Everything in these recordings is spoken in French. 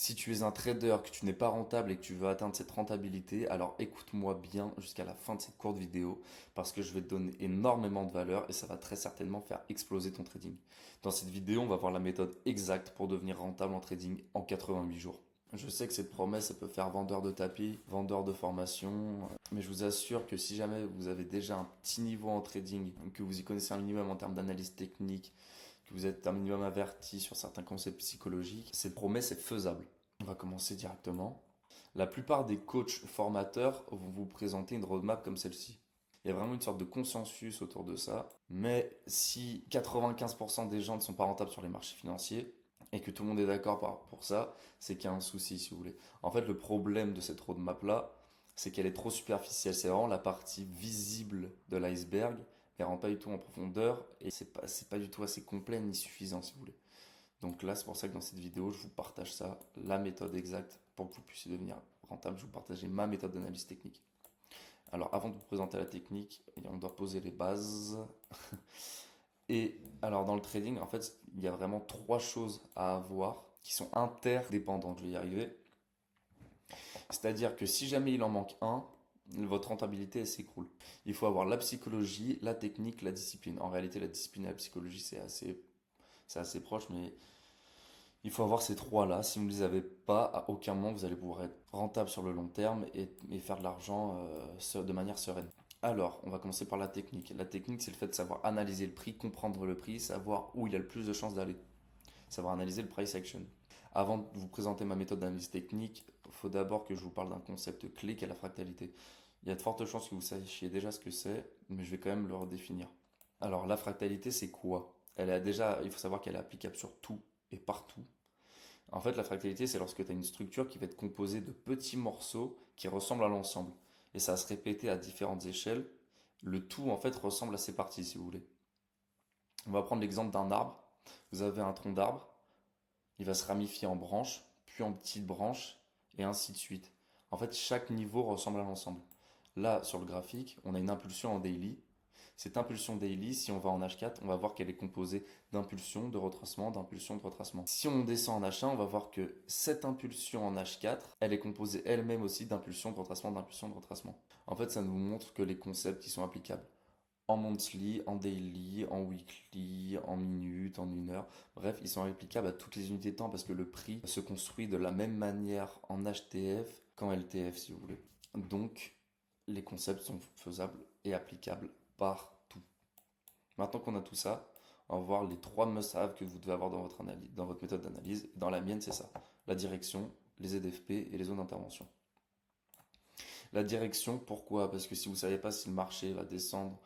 Si tu es un trader, que tu n'es pas rentable et que tu veux atteindre cette rentabilité, alors écoute-moi bien jusqu'à la fin de cette courte vidéo parce que je vais te donner énormément de valeur et ça va très certainement faire exploser ton trading. Dans cette vidéo, on va voir la méthode exacte pour devenir rentable en trading en 88 jours. Je sais que cette promesse, elle peut faire vendeur de tapis, vendeur de formation, mais je vous assure que si jamais vous avez déjà un petit niveau en trading, que vous y connaissez un minimum en termes d'analyse technique, que vous êtes un minimum averti sur certains concepts psychologiques, cette promesse est faisable. On va commencer directement. La plupart des coachs formateurs vont vous présenter une roadmap comme celle-ci. Il y a vraiment une sorte de consensus autour de ça. Mais si 95% des gens ne sont pas rentables sur les marchés financiers, et que tout le monde est d'accord pour ça, c'est qu'il y a un souci, si vous voulez. En fait, le problème de cette roadmap-là, c'est qu'elle est trop superficielle. C'est vraiment la partie visible de l'iceberg. Elle ne rentre pas du tout en profondeur et c'est pas du tout assez complet ni suffisant, si vous voulez. Donc là, c'est pour ça que dans cette vidéo, je vous partage ça, la méthode exacte pour que vous puissiez devenir rentable. Je vais vous partager ma méthode d'analyse technique. Alors, avant de vous présenter la technique, on doit poser les bases. Et alors, dans le trading, en fait, il y a vraiment trois choses à avoir qui sont interdépendantes. Je vais y arriver. C'est-à-dire que si jamais il en manque un, votre rentabilité elle s'écroule. Il faut avoir la psychologie, la technique, la discipline. En réalité, la discipline et la psychologie, c'est assez proche, mais il faut avoir ces trois-là. Si vous ne les avez pas, à aucun moment vous allez pouvoir être rentable sur le long terme et faire de l'argent de manière sereine. Alors, on va commencer par la technique. La technique, c'est le fait de savoir analyser le prix, comprendre le prix, savoir où il y a le plus de chances d'aller. Savoir analyser le price action. Avant de vous présenter ma méthode d'analyse technique, il faut d'abord que je vous parle d'un concept clé qui est la fractalité. Il y a de fortes chances que vous sachiez déjà ce que c'est, mais je vais quand même le redéfinir. Alors, la fractalité, c'est quoi? Il faut savoir qu'elle est applicable sur tout et partout. En fait, la fractalité, c'est lorsque tu as une structure qui va être composée de petits morceaux qui ressemblent à l'ensemble. Et ça va se répéter à différentes échelles. Le tout, en fait, ressemble à ses parties, si vous voulez. On va prendre l'exemple d'un arbre. Vous avez un tronc d'arbre. Il va se ramifier en branches, puis en petites branches, et ainsi de suite. En fait, chaque niveau ressemble à l'ensemble. Là, sur le graphique, on a une impulsion en daily. Cette impulsion daily, si on va en H4, on va voir qu'elle est composée d'impulsions, de retracement, d'impulsions, de retracement. Si on descend en H1, on va voir que cette impulsion en H4, elle est composée elle-même aussi d'impulsions, de retracement, d'impulsions, de retracement. En fait, ça nous montre que les concepts qui sont applicables en monthly, en daily, en weekly, en minutes, en une heure. Bref, ils sont applicables à toutes les unités de temps parce que le prix se construit de la même manière en HTF qu'en LTF, si vous voulez. Donc, les concepts sont faisables et applicables partout. Maintenant qu'on a tout ça, on va voir les trois must-have que vous devez avoir dans votre analyse, dans votre méthode d'analyse. Dans la mienne, c'est ça. La direction, les ZFP et les zones d'intervention. La direction, pourquoi? Parce que si vous ne savez pas si le marché va descendre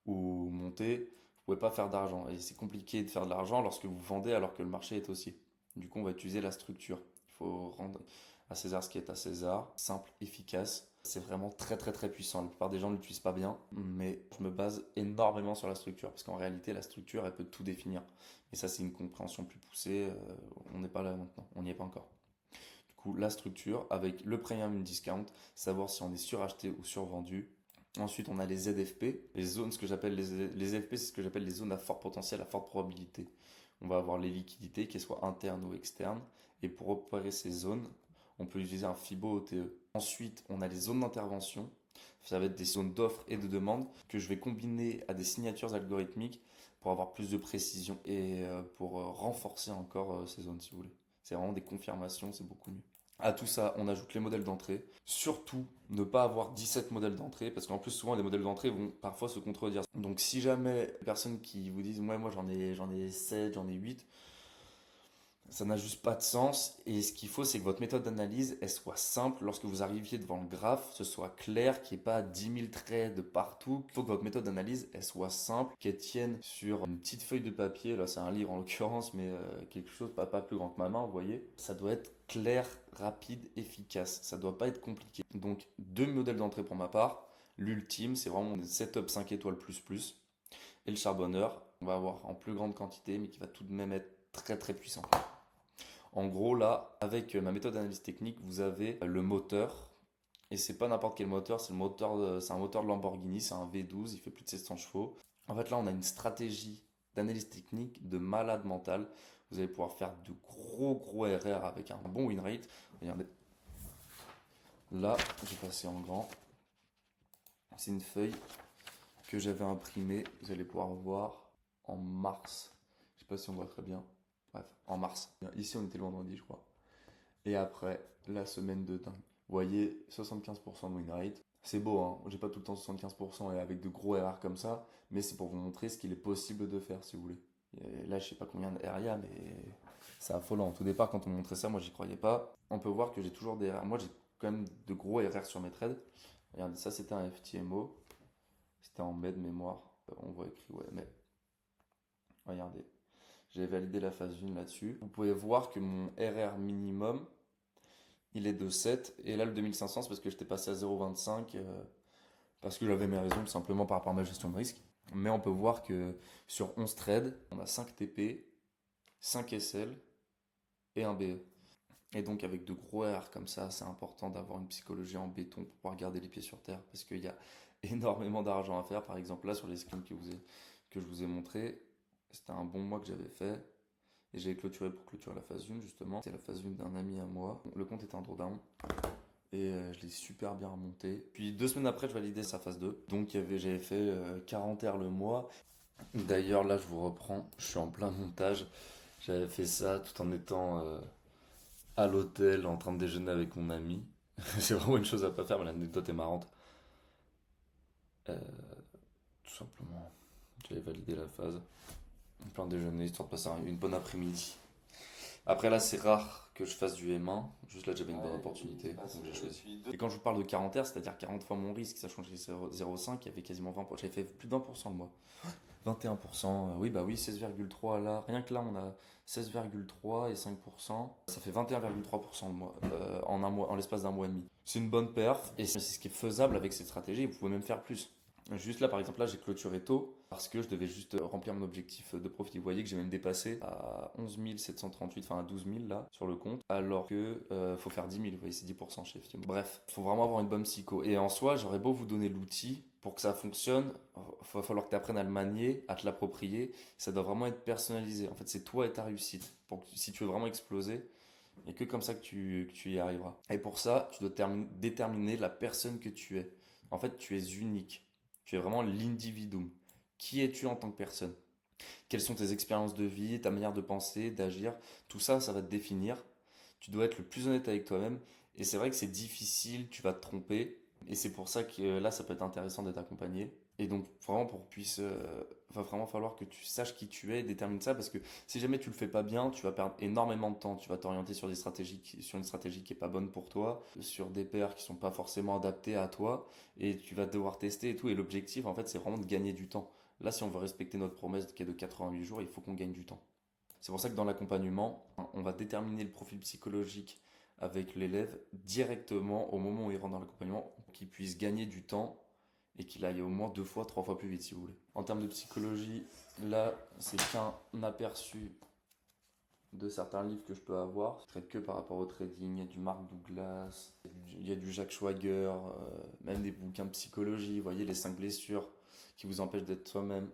ou monter, vous pouvez pas faire d'argent. Et c'est compliqué de faire de l'argent lorsque vous vendez alors que le marché est haussier. Du coup, on va utiliser la structure. Il faut rendre à César ce qui est à César, simple, efficace. C'est vraiment très très très puissant. La plupart des gens ne l'utilisent pas bien, mais je me base énormément sur la structure parce qu'en réalité, la structure, elle peut tout définir. Et ça, c'est une compréhension plus poussée. On n'est pas là maintenant, on n'y est pas encore. Du coup, la structure avec le premium discount, savoir si on est suracheté ou survendu. Ensuite, on a les ZFP, les zones, ce que j'appelle les ZFP, c'est ce que j'appelle les zones à fort potentiel, à forte probabilité. On va avoir les liquidités, qu'elles soient internes ou externes. Et pour opérer ces zones, on peut utiliser un FIBO OTE. Ensuite, on a les zones d'intervention. Ça va être des zones d'offres et de demande que je vais combiner à des signatures algorithmiques pour avoir plus de précision et pour renforcer encore ces zones, si vous voulez. C'est vraiment des confirmations, c'est beaucoup mieux. À tout ça, on ajoute les modèles d'entrée. Surtout, ne pas avoir 17 modèles d'entrée, parce qu'en plus, souvent, les modèles d'entrée vont parfois se contredire. Donc, si jamais les personnes qui vous disent, ouais, moi j'en ai 7, j'en ai 8, ça n'a juste pas de sens. Et ce qu'il faut, c'est que votre méthode d'analyse, elle soit simple. Lorsque vous arriviez devant le graphe, ce soit clair, qu'il n'y ait pas 10 000 traits de partout. Il faut que votre méthode d'analyse, elle soit simple, qu'elle tienne sur une petite feuille de papier. Là, c'est un livre en l'occurrence, mais quelque chose pas plus grand que ma main, vous voyez. Ça doit être clair, rapide, efficace. Ça doit pas être compliqué. Donc, deux modèles d'entrée pour ma part. L'ultime, c'est vraiment le setup 5 étoiles plus plus. Et le charbonneur, on va avoir en plus grande quantité, mais qui va tout de même être très très puissant. En gros, là, avec ma méthode d'analyse technique, vous avez le moteur. Et c'est pas n'importe quel moteur, c'est un moteur de Lamborghini, c'est un V12, il fait plus de 700 chevaux. En fait, là, on a une stratégie d'analyse technique de malade mental. vous allez pouvoir faire de gros RR avec un bon win rate. Regardez, là, j'ai passé en grand. C'est une feuille que j'avais imprimée, vous allez pouvoir voir en mars. Je sais pas si on voit très bien. Bref, en mars. Ici, on était le vendredi, je crois. Et après, la semaine de dingue. Vous voyez, 75% de win rate. C'est beau, hein. J'ai pas tout le temps 75% et avec de gros RR comme ça, mais c'est pour vous montrer ce qu'il est possible de faire, si vous voulez. Et là, je sais pas combien de RR il y a, mais c'est affolant. Au tout départ, quand on me montrait ça, moi, j'y croyais pas. On peut voir que j'ai toujours des RR. Moi, j'ai quand même de gros RR sur mes trades. Regardez, ça, c'était un FTMO. C'était en mai de mémoire. On voit écrit, ouais, mais. Regardez. J'ai validé la phase 1 là-dessus. Vous pouvez voir que mon RR minimum, il est de 7. Et là, le 2500, c'est parce que j'étais passé à 0,25. Parce que j'avais mes raisons, tout simplement par rapport à ma gestion de risque. Mais on peut voir que sur 11 trades, on a 5 TP, 5 SL et un BE. Et donc, avec de gros RR comme ça, c'est important d'avoir une psychologie en béton pour pouvoir garder les pieds sur terre. Parce qu'il y a énormément d'argent à faire. Par exemple, là, sur les screens que je vous ai montré, c'était un bon mois que j'avais fait. Et j'ai clôturé pour clôturer la phase 1, justement. C'est la phase 1 d'un ami à moi. Le compte était en drawdown. Et je l'ai super bien remonté. Puis 2 semaines après, je validais sa phase 2. Donc j'avais fait 40 R le mois. D'ailleurs, là, je vous reprends. Je suis en plein montage. J'avais fait ça tout en étant à l'hôtel, en train de déjeuner avec mon ami. C'est vraiment une chose à pas faire, mais l'anecdote est marrante. Euh, Tout simplement, j'avais validé la phase. En plein déjeuner, histoire de passer une bonne après-midi. Après là, c'est rare que je fasse du M1. Juste là, j'avais une bonne opportunité, donc j'ai choisi. Et quand je vous parle de 40 R, c'est-à-dire 40 fois mon risque, sachant que j'ai 0,5, il y avait quasiment 20%. J'avais fait plus d'1% le mois. 21%, oui, bah oui, 16,3 là. Rien que là, on a 16,3 et 5%. Ça fait 21,3% le mois, en un mois, en l'espace d'un mois et demi. C'est une bonne perf et c'est ce qui est faisable avec cette stratégie. Vous pouvez même faire plus. Juste là, par exemple, là, j'ai clôturé tôt parce que je devais juste remplir mon objectif de profit. Vous voyez que j'ai même dépassé à 11 738, enfin à 12 000 là, sur le compte, alors que faut faire 10 000, vous voyez, c'est 10% chez FTM. Bref, faut vraiment avoir une bonne psycho. Et en soi, j'aurais beau vous donner l'outil, pour que ça fonctionne, il va falloir que tu apprennes à le manier, à te l'approprier. Ça doit vraiment être personnalisé. En fait, c'est toi et ta réussite. Si tu veux vraiment exploser, il n'y a que comme ça que tu y arriveras. Et pour ça, tu dois déterminer la personne que tu es. En fait, tu es unique. Tu es vraiment l'individuum. Qui es-tu en tant que personne? Quelles sont tes expériences de vie, ta manière de penser, d'agir? Tout ça, ça va te définir. Tu dois être le plus honnête avec toi-même. Et c'est vrai que c'est difficile, tu vas te tromper. Et c'est pour ça que là, ça peut être intéressant d'être accompagné. Et donc, vraiment, va vraiment falloir que tu saches qui tu es et détermine ça. Parce que si jamais tu le fais pas bien, tu vas perdre énormément de temps. Tu vas t'orienter sur sur une stratégie qui est pas bonne pour toi, sur des paires qui sont pas forcément adaptées à toi. Et tu vas devoir tester et tout. Et l'objectif, en fait, c'est vraiment de gagner du temps. Là, si on veut respecter notre promesse qui est de 88 jours, il faut qu'on gagne du temps. C'est pour ça que dans l'accompagnement, on va déterminer le profil psychologique avec l'élève directement au moment où il rentre dans l'accompagnement, pour qu'il puisse gagner du temps et qu'il aille au moins 2 fois, 3 fois plus vite si vous voulez. En termes de psychologie, là, c'est qu'un aperçu de certains livres que je peux avoir. Je traite que par rapport au trading. Il y a du Mark Douglas, il y a du Jack Schwager, même des bouquins de psychologie. Vous voyez, les 5 blessures qui vous empêchent d'être soi-même,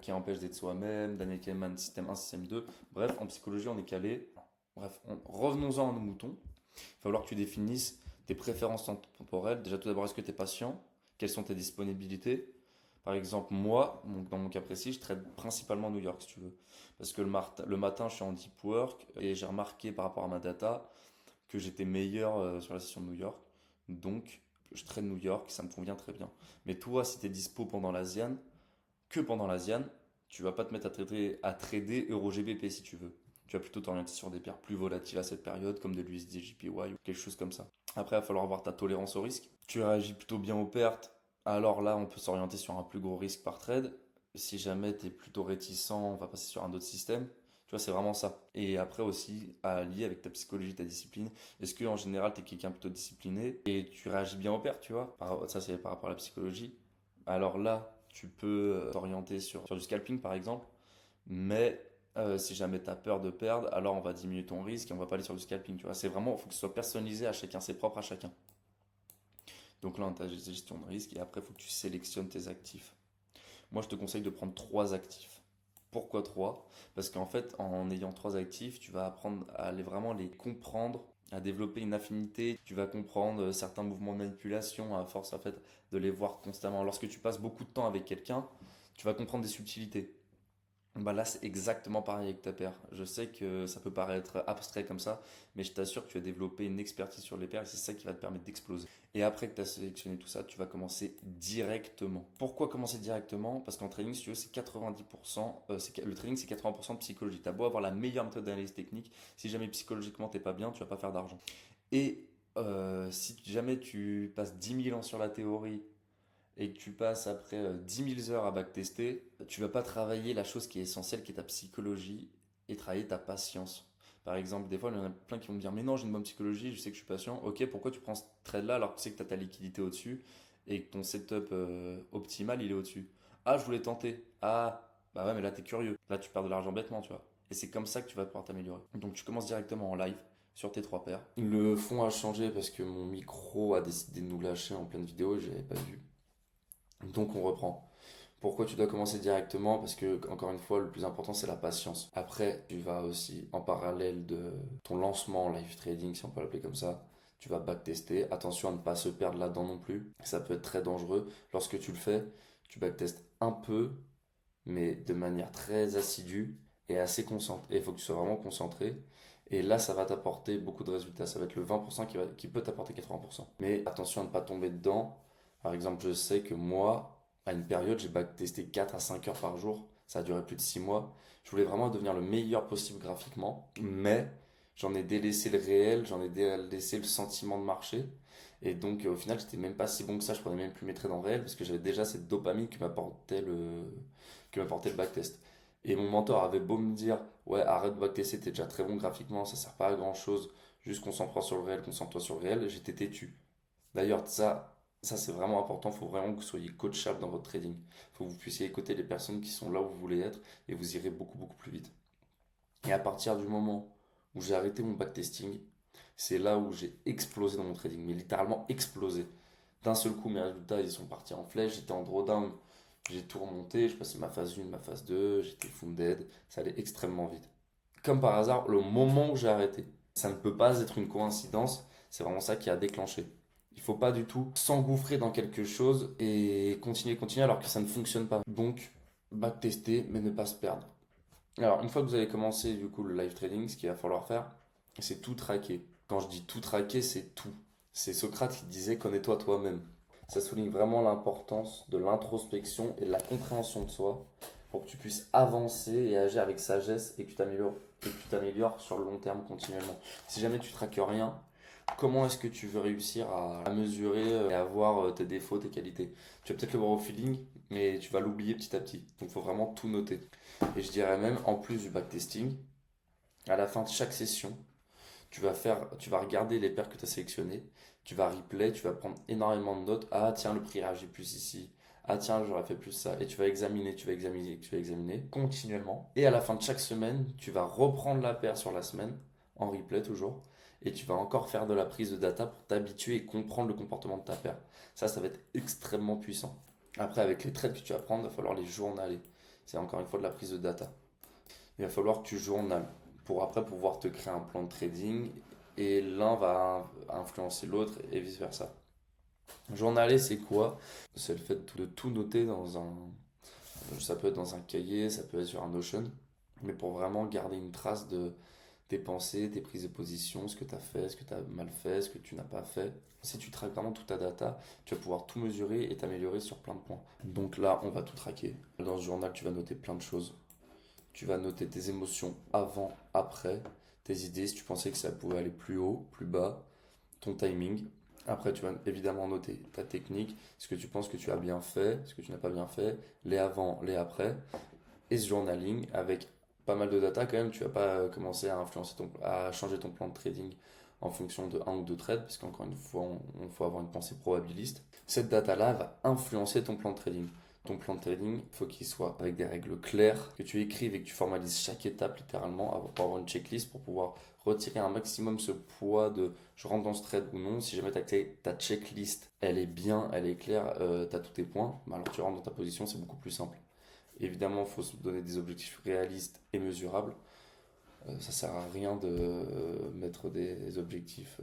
qui empêchent d'être soi-même, Daniel Kahneman, système 1, système 2. Bref, en psychologie, on est calé. Bref, revenons-en à nos moutons. Il va falloir que tu définisses tes préférences temporelles. Déjà, tout d'abord, est-ce que tu es patient? Quelles sont tes disponibilités? Par exemple, moi, dans mon cas précis, je trade principalement New York, si tu veux. Parce que le matin, je suis en deep work et j'ai remarqué par rapport à ma data que j'étais meilleur sur la session de New York. Donc, je trade New York, ça me convient très bien. Mais toi, si tu es dispo pendant l'ASIAN, que pendant l'ASIAN, tu vas pas te mettre à trader EuroGBP si tu veux. Tu vas plutôt t'orienter sur des paires plus volatiles à cette période, comme de l'USD JPY ou quelque chose comme ça. Après, il va falloir avoir ta tolérance au risque. Tu réagis plutôt bien aux pertes, alors là, on peut s'orienter sur un plus gros risque par trade. Si jamais tu es plutôt réticent, on va passer sur un autre système. Tu vois, c'est vraiment ça. Et après aussi, à allier avec ta psychologie, ta discipline. Est-ce que en général, tu es quelqu'un plutôt discipliné et tu réagis bien aux pertes, tu vois? Ça, c'est par rapport à la psychologie. Alors là, tu peux t'orienter sur du scalping, par exemple. Mais si jamais tu as peur de perdre, alors on va diminuer ton risque et on va pas aller sur du scalping, tu vois. C'est vraiment, il faut que ce soit personnalisé à chacun, c'est propre à chacun. Donc là, on a ta gestion de risque et après, il faut que tu sélectionnes tes actifs. Moi, je te conseille de prendre 3 actifs. Pourquoi 3? Parce qu'en fait, en ayant 3 actifs, tu vas apprendre à vraiment les comprendre, à développer une affinité. Tu vas comprendre certains mouvements de manipulation à force en fait, de les voir constamment. Lorsque tu passes beaucoup de temps avec quelqu'un, tu vas comprendre des subtilités. Bah là, c'est exactement pareil avec ta paire. Je sais que ça peut paraître abstrait comme ça, mais je t'assure que tu vas développer une expertise sur les paires et c'est ça qui va te permettre d'exploser. Et après que tu as sélectionné tout ça, tu vas commencer directement. Pourquoi commencer directement? Parce qu'en trading, si tu veux, c'est 90%, le trading, c'est 80% de psychologie. Tu as beau avoir la meilleure méthode d'analyse technique, si jamais psychologiquement t'es pas bien, tu vas pas faire d'argent. Et si jamais tu passes 10 000 ans sur la théorie et que tu passes après 10 000 heures à backtester, tu vas pas travailler la chose qui est essentielle, qui est ta psychologie, et travailler ta patience. Par exemple, des fois, il y en a plein qui vont me dire, mais non, j'ai une bonne psychologie, je sais que je suis patient. Ok, pourquoi tu prends ce trade-là alors que tu sais que tu as ta liquidité au-dessus et que ton setup optimal, il est au-dessus? Ah, je voulais tenter. Ah, bah ouais, mais là, tu es curieux. Là, tu perds de l'argent bêtement, tu vois. Et c'est comme ça que tu vas pouvoir t'améliorer. Donc, tu commences directement en live sur tes 3 paires. Le fond a changé parce que mon micro a décidé de nous lâcher en pleine vidéo et je n'avais pas vu. Donc on reprend. Pourquoi tu dois commencer directement? Parce que, encore une fois, le plus important, c'est la patience. Après, tu vas aussi, en parallèle de ton lancement en live trading, si on peut l'appeler comme ça, tu vas backtester. Attention à ne pas se perdre là-dedans non plus. Ça peut être très dangereux. Lorsque tu le fais, tu backtestes un peu, mais de manière très assidue et assez concentrée. Il faut que tu sois vraiment concentré. Et là, ça va t'apporter beaucoup de résultats. Ça va être le 20% qui peut t'apporter 80%. Mais attention à ne pas tomber dedans. Par exemple, je sais que moi, à une période, j'ai backtesté 4 à 5 heures par jour. Ça a duré plus de 6 mois. Je voulais vraiment devenir le meilleur possible graphiquement. Mais j'en ai délaissé le réel, j'en ai délaissé le sentiment de marché. Et donc, au final, j'étais même pas si bon que ça. Je prenais même plus mes trades en réel parce que j'avais déjà cette dopamine que m'apportait le backtest. Et mon mentor avait beau me dire, ouais, arrête de backtester, t'es déjà très bon graphiquement, ça sert pas à grand chose, juste concentre-toi sur le réel, concentre-toi sur le réel, j'étais têtu. D'ailleurs, ça c'est vraiment important, il faut vraiment que vous soyez coachable dans votre trading. Il faut que vous puissiez écouter les personnes qui sont là où vous voulez être et vous irez beaucoup beaucoup plus vite. Et à partir du moment où j'ai arrêté mon backtesting, c'est là où j'ai explosé dans mon trading, mais littéralement explosé. D'un seul coup, mes résultats, ils sont partis en flèche, j'étais en drawdown, j'ai tout remonté, je passais ma phase 1, ma phase 2, j'étais funded, ça allait extrêmement vite. Comme par hasard, le moment où j'ai arrêté, ça ne peut pas être une coïncidence, c'est vraiment ça qui a déclenché. Il faut pas du tout s'engouffrer dans quelque chose et continuer, continuer alors que ça ne fonctionne pas. Donc, backtester, mais ne pas se perdre. Alors, une fois que vous avez commencé du coup le live trading, ce qu'il va falloir faire, c'est tout traquer. Quand je dis tout traquer, c'est tout. C'est Socrate qui disait connais-toi toi-même. Ça souligne vraiment l'importance de l'introspection et de la compréhension de soi pour que tu puisses avancer et agir avec sagesse et que tu t'améliores sur le long terme continuellement. Si jamais tu traques rien, comment est-ce que tu veux réussir à mesurer et à voir tes défauts, tes qualités? Tu vas peut-être le voir au feeling, mais tu vas l'oublier petit à petit. Donc il faut vraiment tout noter. Et je dirais même, en plus du backtesting, à la fin de chaque session, tu vas regarder les paires que tu as sélectionnées, tu vas replay, tu vas prendre énormément de notes. Ah tiens, le prix réagit plus ici. Ah tiens, j'aurais fait plus ça. Et tu vas examiner, tu vas examiner, tu vas examiner continuellement. Et à la fin de chaque semaine, tu vas reprendre la paire sur la semaine, en replay toujours. Et tu vas encore faire de la prise de data pour t'habituer et comprendre le comportement de ta paire. Ça va être extrêmement puissant. Après, avec les trades que tu vas prendre, il va falloir les journaler. C'est encore une fois de la prise de data. Il va falloir que tu journales pour après pouvoir te créer un plan de trading et l'un va influencer l'autre et vice-versa. Journaler, c'est quoi? C'est le fait de tout noter ça peut être dans un cahier, ça peut être sur un Notion, mais pour vraiment garder une trace de tes pensées, tes prises de position, ce que tu as fait, ce que tu as mal fait, ce que tu n'as pas fait. Si tu traques vraiment toute ta data, tu vas pouvoir tout mesurer et t'améliorer sur plein de points. Donc là, on va tout traquer. Dans ce journal, tu vas noter plein de choses. Tu vas noter tes émotions avant, après, tes idées, si tu pensais que ça pouvait aller plus haut, plus bas, ton timing. Après, tu vas évidemment noter ta technique, ce que tu penses que tu as bien fait, ce que tu n'as pas bien fait, les avant, les après, et ce journaling avec pas mal de data quand même. Tu vas pas commencer à changer ton plan de trading en fonction de un ou deux trades, parce qu'encore une fois, on faut avoir une pensée probabiliste. Cette data-là va influencer ton plan de trading. Ton plan de trading, il faut qu'il soit avec des règles claires, que tu écrives et que tu formalises chaque étape littéralement pour avoir une checklist pour pouvoir retirer un maximum ce poids de je rentre dans ce trade ou non. Si jamais ta checklist, elle est bien, elle est claire, tu as tous tes points, bah alors tu rentres dans ta position, c'est beaucoup plus simple. Évidemment, il faut se donner des objectifs réalistes et mesurables. Ça sert à rien de mettre des objectifs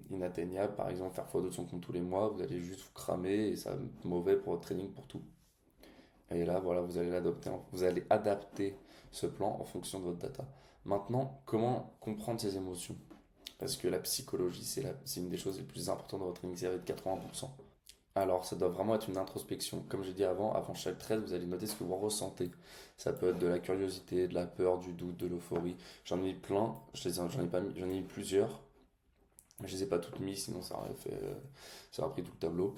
inatteignables. Par exemple, faire x2 de son compte tous les mois, vous allez juste vous cramer et ça va être mauvais pour votre trading pour tout. Et là, voilà, vous allez adapter ce plan en fonction de votre data. Maintenant, comment comprendre ces émotions? Parce que la psychologie, c'est une des choses les plus importantes dans votre trading, c'est de 80%. Alors, ça doit vraiment être une introspection. Comme j'ai dit avant chaque trade, vous allez noter ce que vous ressentez. Ça peut être de la curiosité, de la peur, du doute, de l'euphorie. J'en ai mis plein, j'en ai pas mis, j'en ai mis plusieurs. Je les ai pas toutes mis, sinon ça aurait pris tout le tableau.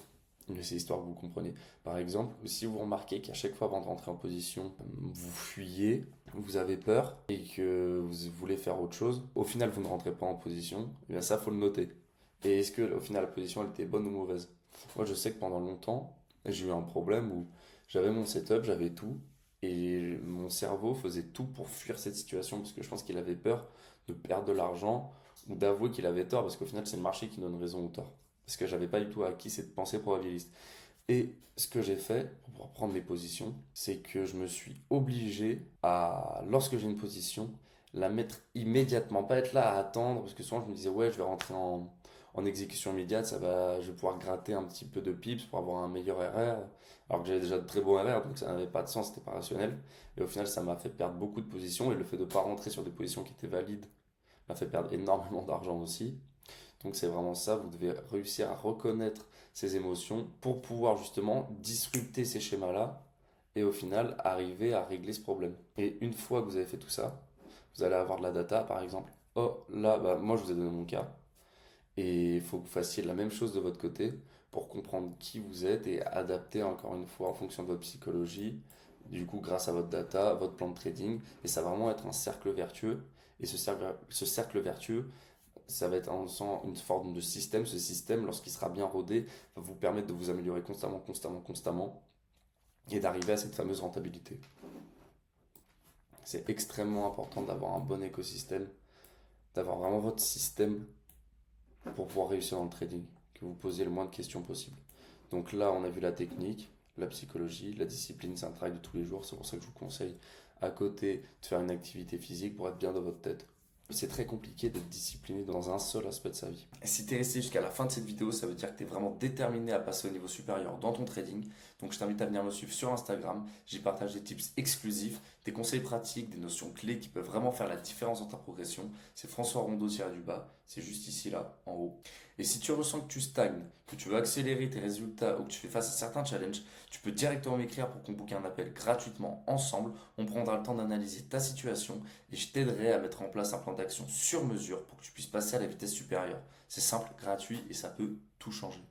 Mais c'est histoire que vous compreniez. Par exemple, si vous remarquez qu'à chaque fois avant de rentrer en position, vous fuyez, vous avez peur et que vous voulez faire autre chose, au final vous ne rentrez pas en position, et bien ça faut le noter. Et est-ce que au final la position elle était bonne ou mauvaise? Moi je sais que pendant longtemps, j'ai eu un problème où j'avais mon setup, j'avais tout, et mon cerveau faisait tout pour fuir cette situation parce que je pense qu'il avait peur de perdre de l'argent ou d'avouer qu'il avait tort parce qu'au final c'est le marché qui donne raison ou tort parce que j'avais pas du tout acquis cette pensée probabiliste. Et ce que j'ai fait pour pouvoir prendre mes positions, c'est que je me suis obligé à, lorsque j'ai une position, la mettre immédiatement, pas être là à attendre, parce que souvent je me disais, ouais, je vais rentrer en exécution immédiate, je vais pouvoir gratter un petit peu de pips pour avoir un meilleur RR, alors que j'avais déjà de très bons RR, donc ça n'avait pas de sens, c'était pas rationnel. Et au final, ça m'a fait perdre beaucoup de positions, et le fait de ne pas rentrer sur des positions qui étaient valides m'a fait perdre énormément d'argent aussi. Donc c'est vraiment ça, vous devez réussir à reconnaître ces émotions pour pouvoir justement disrupter ces schémas-là et au final arriver à régler ce problème. Et une fois que vous avez fait tout ça, vous allez avoir de la data par exemple. Oh là, bah, moi je vous ai donné mon cas et il faut que vous fassiez la même chose de votre côté pour comprendre qui vous êtes et adapter encore une fois en fonction de votre psychologie, du coup grâce à votre data, votre plan de trading et ça va vraiment être un cercle vertueux. Et ce cercle vertueux, ça va être une forme de système. Ce système, lorsqu'il sera bien rodé, va vous permettre de vous améliorer constamment, constamment, constamment et d'arriver à cette fameuse rentabilité. C'est extrêmement important d'avoir un bon écosystème, d'avoir vraiment votre système pour pouvoir réussir dans le trading, que vous posez le moins de questions possible. Donc là, on a vu la technique, la psychologie, la discipline, c'est un travail de tous les jours. C'est pour ça que je vous conseille à côté de faire une activité physique pour être bien dans votre tête. C'est très compliqué d'être discipliné dans un seul aspect de sa vie. Et si tu es resté jusqu'à la fin de cette vidéo, ça veut dire que tu es vraiment déterminé à passer au niveau supérieur dans ton trading. Donc je t'invite à venir me suivre sur Instagram. J'y partage des tips exclusifs, des conseils pratiques, des notions clés qui peuvent vraiment faire la différence dans ta progression. C'est François Rondeau-du-bas. C'est juste ici, là, en haut. Et si tu ressens que tu stagnes, que tu veux accélérer tes résultats ou que tu fais face à certains challenges, tu peux directement m'écrire pour qu'on booke un appel gratuitement ensemble. On prendra le temps d'analyser ta situation et je t'aiderai à mettre en place un plan d'action sur mesure pour que tu puisses passer à la vitesse supérieure. C'est simple, gratuit et ça peut tout changer.